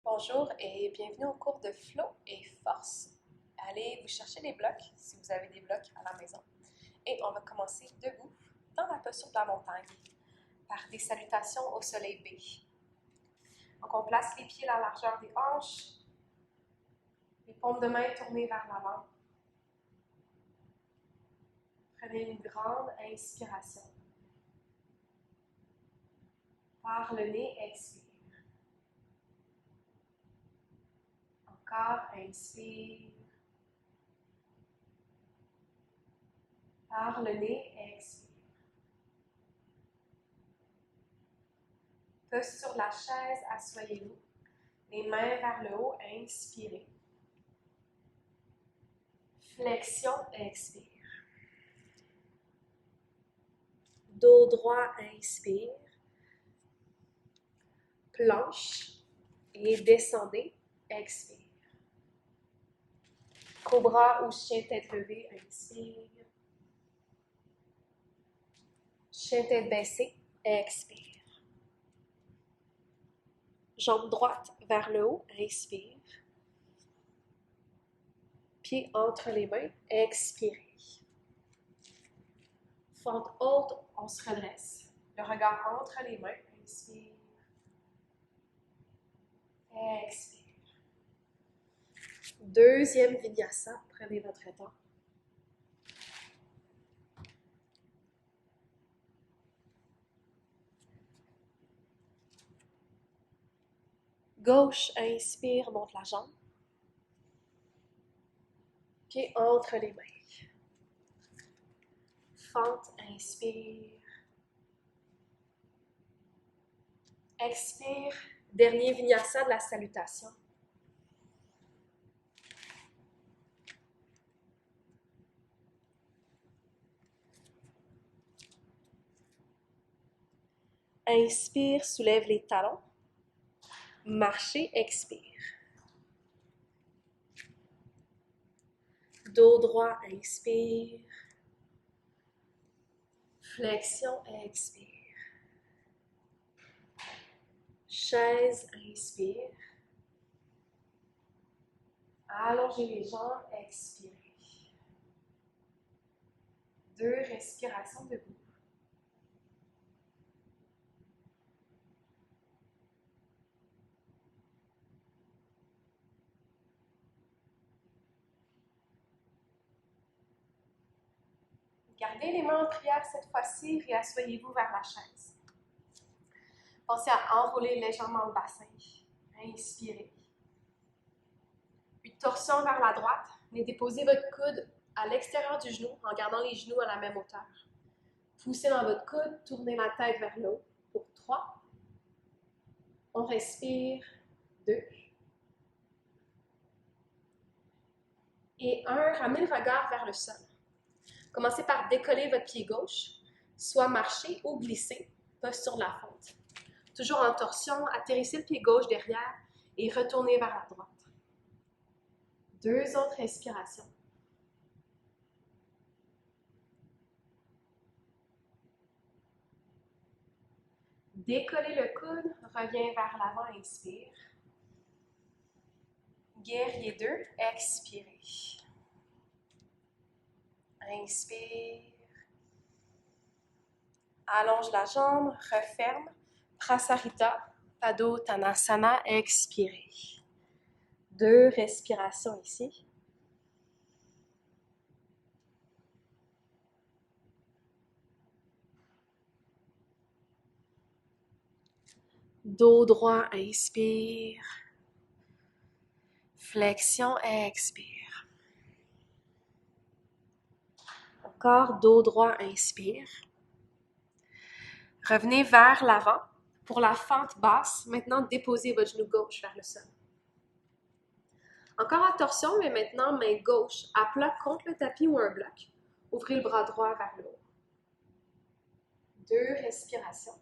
Bonjour et bienvenue au cours de Flow et Force. Allez vous chercher des blocs si vous avez des blocs à la maison. Et on va commencer debout dans la posture de la montagne par des salutations au soleil B. Donc on place les pieds à la largeur des hanches, les paumes de main tournées vers l'avant. Prenez une grande inspiration. Par le nez, expire. Encore, inspire. Par le nez, expire. Posture de la chaise, asseyez-vous. Les mains vers le haut, inspirez. Flexion, expire. Dos droit, inspire. Planche et descendez, expire. Cobra ou chien tête levée, inspire. Chien tête baissée, expire. Jambe droite vers le haut, inspire. Pieds entre les mains, expirez. Fente haute, on se redresse. Le regard entre les mains, inspire. Expire. Deuxième vinyasa, prenez votre temps. Gauche, inspire, monte la jambe. Pieds entre les mains. Fente, inspire. Expire. Dernier vinyasa de la salutation. Inspire, soulève les talons. Marchez, expire. Dos droit, inspire. Flexion, expire. Chaise, inspire. Allongez les jambes, expirez. 2 respirations debout. Gardez les mains en prière cette fois-ci et asseyez-vous vers la chaise. Pensez à enrouler légèrement le bassin. Inspirez. Une torsion vers la droite, mais déposez votre coude à l'extérieur du genou en gardant les genoux à la même hauteur. Poussez dans votre coude, tournez la tête vers le haut pour 3. On respire. 2. Et 1, ramenez le regard vers le sol. Commencez par décoller votre pied gauche, soit marcher ou glisser, posture de la fente. Toujours en torsion, atterrissez le pied gauche derrière et retournez vers la droite. 2 autres respirations. Décollez le coude, reviens vers l'avant, inspire. Guerrier 2, expirez. Inspire. Allonge la jambe, referme. Prasarita, Padottanasana, expirez. 2 respirations ici. Dos droit, inspire. Flexion, expire. Encore dos droit, inspire. Revenez vers l'avant. Pour la fente basse, maintenant déposez votre genou gauche vers le sol. Encore en torsion, mais maintenant main gauche à plat contre le tapis ou un bloc. Ouvrez le bras droit vers le haut. 2 respirations.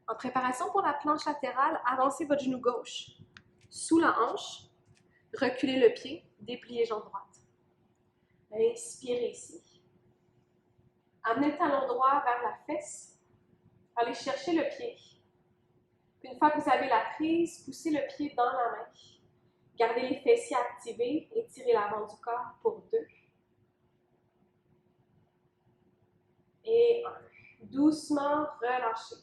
En préparation pour la planche latérale, avancez votre genou gauche sous la hanche, reculez le pied, dépliez jambe droite. Inspirez ici. Amenez le talon droit vers la fesse. Allez chercher le pied. Puis une fois que vous avez la prise, poussez le pied dans la main. Gardez les fessiers activés et tirez l'avant du corps pour 2. Et 1. Doucement relâchez.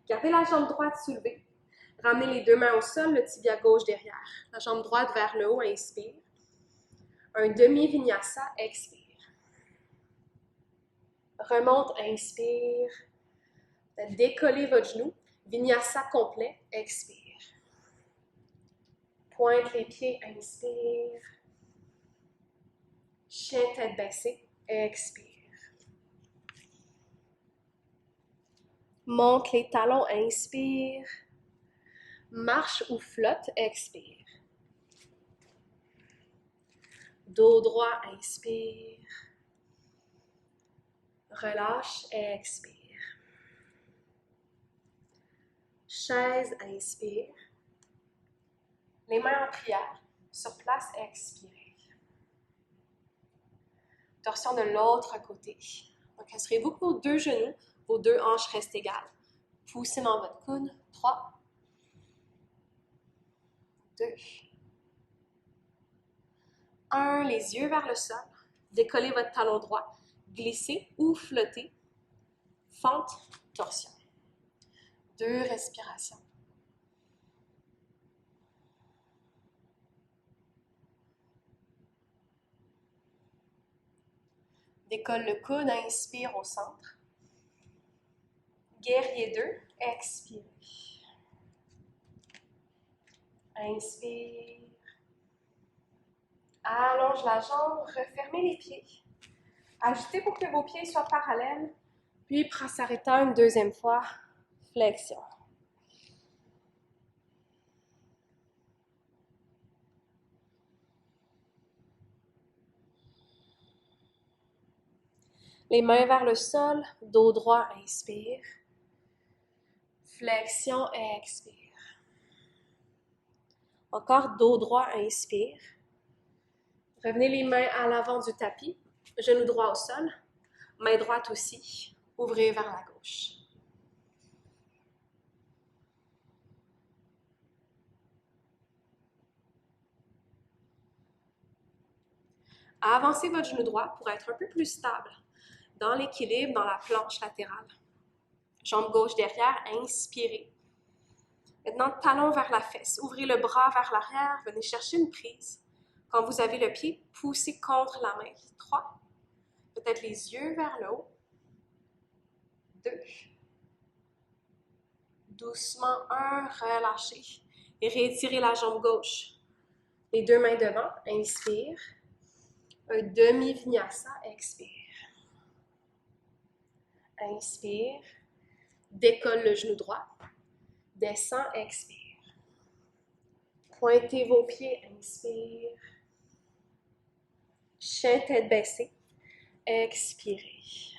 Gardez la jambe droite soulevée. Ramenez les 2 mains au sol, le tibia gauche derrière. La jambe droite vers le haut, inspire. Un demi-vinyasa, expire. Remonte, inspire. Décollez votre genou. Vinyasa complet, expire. Pointe les pieds, inspire. Chien tête baissée, expire. Monte les talons, inspire. Marche ou flotte, expire. Dos droit, inspire. Relâche, expire. Chaise, inspire. Les mains en prière. Sur place, expirez. Torsion de l'autre côté. Donc, assurez-vous que vos 2 genoux, vos 2 hanches restent égales. Poussez dans votre coude. 3, 2, 1. Les yeux vers le sol. Décollez votre talon droit. Glissez ou flottez. Fente, torsion. 2 respirations. Décolle le coude, inspire au centre. Guerrier 2, expire. Inspire. Allonge la jambe, refermez les pieds. Ajustez pour que vos pieds soient parallèles. Puis, prasarita une 2e fois. Flexion. Les mains vers le sol, dos droit, inspire. Flexion, expire. Encore dos droit, inspire. Revenez les mains à l'avant du tapis. Genou droit au sol. Main droite aussi. Ouvrez vers la gauche. Avancez votre genou droit pour être un peu plus stable dans l'équilibre, dans la planche latérale. Jambe gauche derrière, inspirez. Maintenant, talon vers la fesse. Ouvrez le bras vers l'arrière, venez chercher une prise. Quand vous avez le pied, poussez contre la main. 3. Peut-être les yeux vers le haut. 2. Doucement, 1. Relâchez. Et réétirez la jambe gauche. Les 2 mains devant, inspire. Un demi-vinyasa, expire. Inspire. Décolle le genou droit. Descend, expire. Pointez vos pieds, inspire. Chien tête baissée, expirez.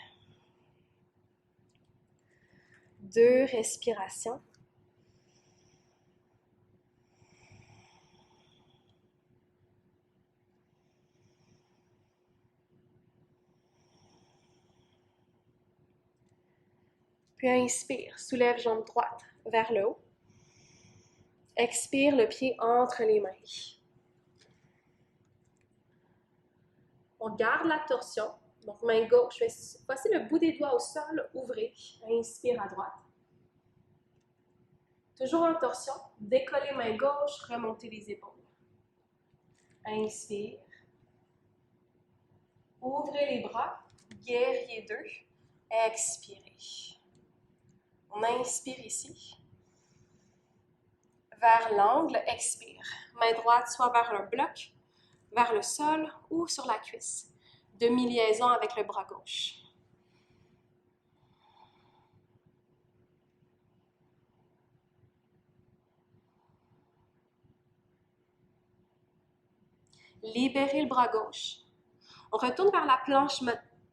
2 respirations. Puis inspire, soulève jambe droite vers le haut. Expire, le pied entre les mains. On garde la torsion. Donc, main gauche, voici le bout des doigts au sol, ouvrez. Inspire à droite. Toujours en torsion, décollez main gauche, remontez les épaules. Inspire. Ouvrez les bras, guerrier 2. Expirez. On inspire ici. Vers l'angle, expire. Main droite soit vers un bloc, vers le sol ou sur la cuisse. Demi-liaison avec le bras gauche. Libérez le bras gauche. On retourne vers la planche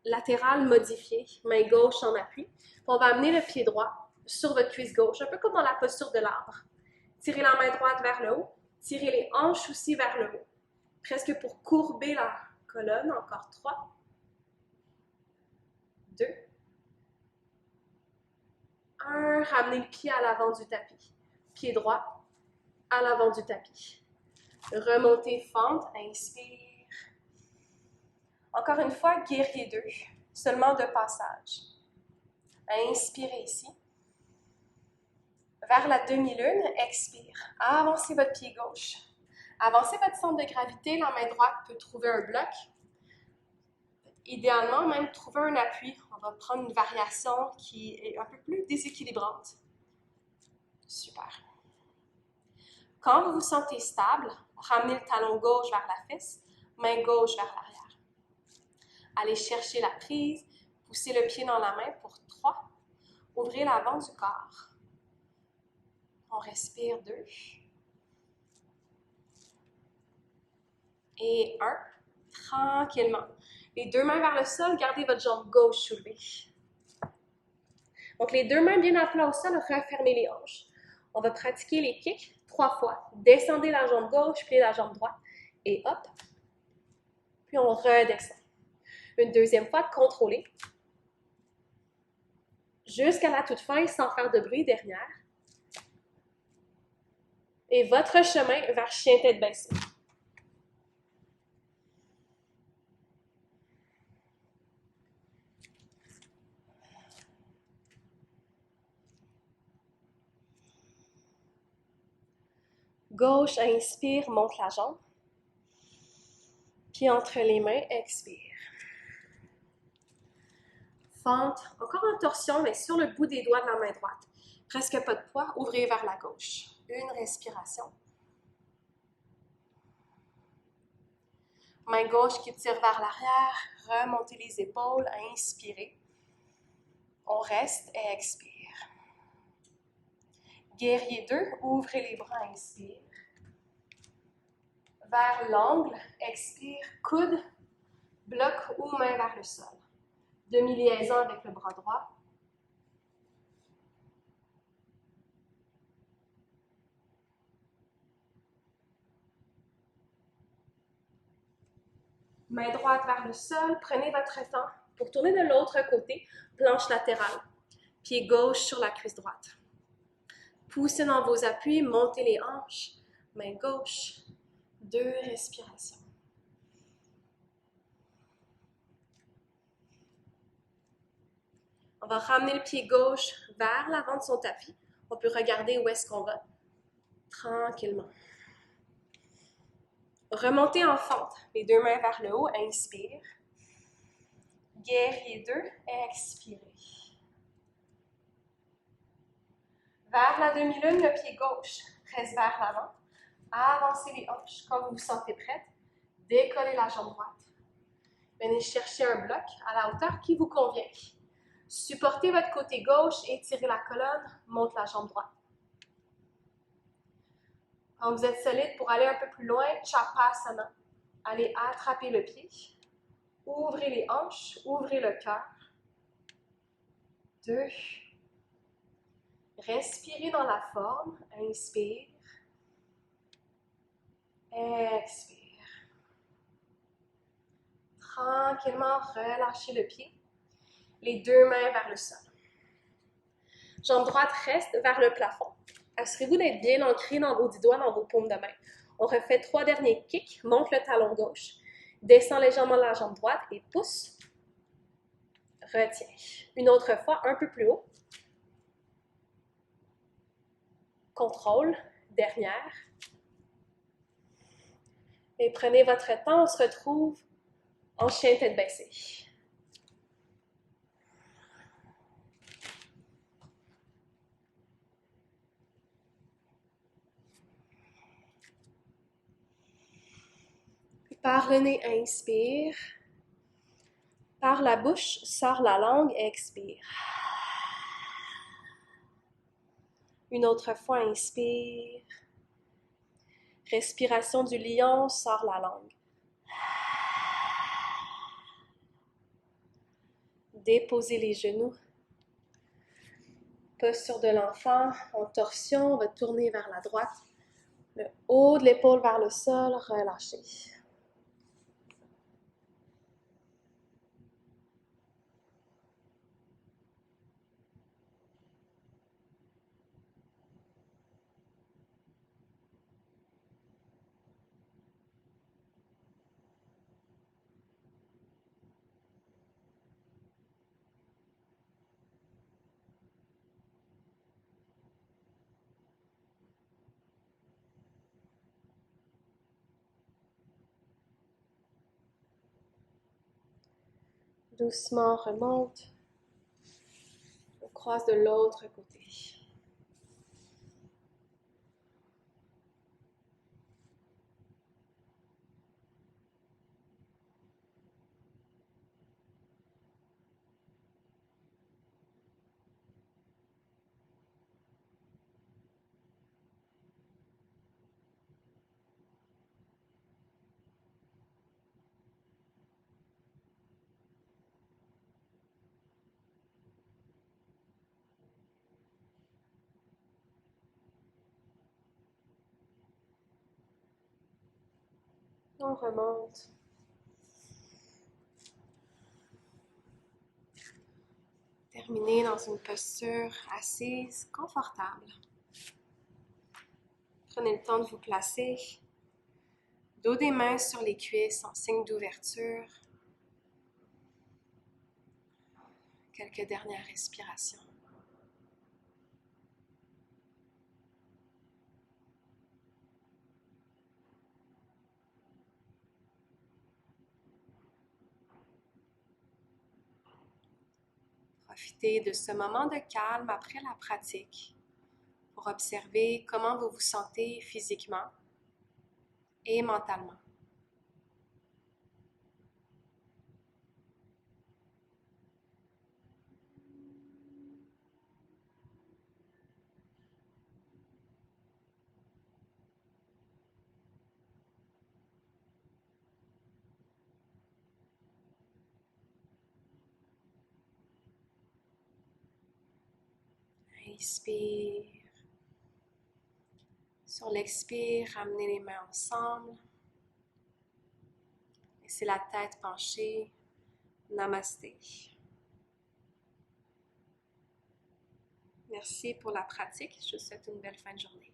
latérale modifiée, main gauche en appui. Puis on va amener le pied droit sur votre cuisse gauche, un peu comme dans la posture de l'arbre. Tirez la main droite vers le haut, tirez les hanches aussi vers le haut. Presque pour courber la colonne, encore 3. 2, 1. Ramenez le pied à l'avant du tapis. Pied droit à l'avant du tapis. Remontez, fente, inspire. Encore une fois, guerrier 2, seulement de passage. Inspirez ici. Vers la demi-lune, expire. Avancez votre pied gauche. Avancez votre centre de gravité, la main droite peut trouver un bloc. Idéalement, même trouver un appui. On va prendre une variation qui est un peu plus déséquilibrante. Super. Quand vous vous sentez stable, ramenez le talon gauche vers la fesse, main gauche vers l'arrière. Allez chercher la prise, poussez le pied dans la main pour 3. Ouvrez l'avant du corps. On respire 2. Et 1. Tranquillement. Les 2 mains vers le sol, gardez votre jambe gauche soulevée. Donc, les 2 mains bien à plat au sol, refermez les hanches. On va pratiquer les kicks 3 fois. Descendez la jambe gauche, pliez la jambe droite. Et hop. Puis on redescend. Une deuxième fois, contrôlez. Jusqu'à la toute fin, sans faire de bruit derrière. Et votre chemin vers chien tête baissée. Gauche, inspire, monte la jambe. Puis entre les mains, expire. Fente, encore en torsion, mais sur le bout des doigts de la main droite. Presque pas de poids, ouvrez vers la gauche. Une respiration. Main gauche qui tire vers l'arrière, remontez les épaules, inspirez. On reste et expire. Guerrier 2, ouvrez les bras, inspire. Vers l'angle, expire, coude, bloc ou main vers le sol. Demi-liaison avec le bras droit. Main droite vers le sol, prenez votre temps pour tourner de l'autre côté, planche latérale. Pied gauche sur la cuisse droite. Poussez dans vos appuis, montez les hanches. Main gauche, 2 respirations. On va ramener le pied gauche vers l'avant de son tapis. On peut regarder où est-ce qu'on va. Tranquillement. Remontez en fente. Les 2 mains vers le haut, inspire. Guerrier 2, expirez. Vers la demi-lune, le pied gauche reste vers l'avant. Avancez les hanches. Quand vous vous sentez prête, décollez la jambe droite. Venez chercher un bloc à la hauteur qui vous convient. Supportez votre côté gauche, étirez la colonne, monte la jambe droite. Quand vous êtes solide, pour aller un peu plus loin, Chapasana. Allez attraper le pied. Ouvrez les hanches, ouvrez le cœur. 2. Respirez dans la forme. Inspire. Expire. Tranquillement, relâchez le pied. Les 2 mains vers le sol. Jambe droite reste vers le plafond. Assurez-vous d'être bien ancré dans vos 10 doigts, dans vos paumes de main. On refait 3 derniers kicks. Monte le talon gauche. Descend légèrement la jambe droite et pousse. Retiens. Une autre fois, un peu plus haut. Contrôle. Dernière. Et prenez votre temps. On se retrouve en chien tête baissée. Par le nez, inspire. Par la bouche, sors la langue, expire. Une autre fois, inspire. Respiration du lion, sors la langue. Déposez les genoux. Posture de l'enfant, en torsion, on va tourner vers la droite. Le haut de l'épaule vers le sol, relâchez. Doucement remonte. On croise de l'autre côté. On remonte. Terminez dans une posture assise, confortable. Prenez le temps de vous placer. Dos des mains sur les cuisses en signe d'ouverture. Quelques dernières respirations. Profitez de ce moment de calme après la pratique pour observer comment vous vous sentez physiquement et mentalement. Inspire. Sur l'expire, ramenez les mains ensemble. Laissez la tête penchée. Namasté. Merci pour la pratique. Je vous souhaite une belle fin de journée.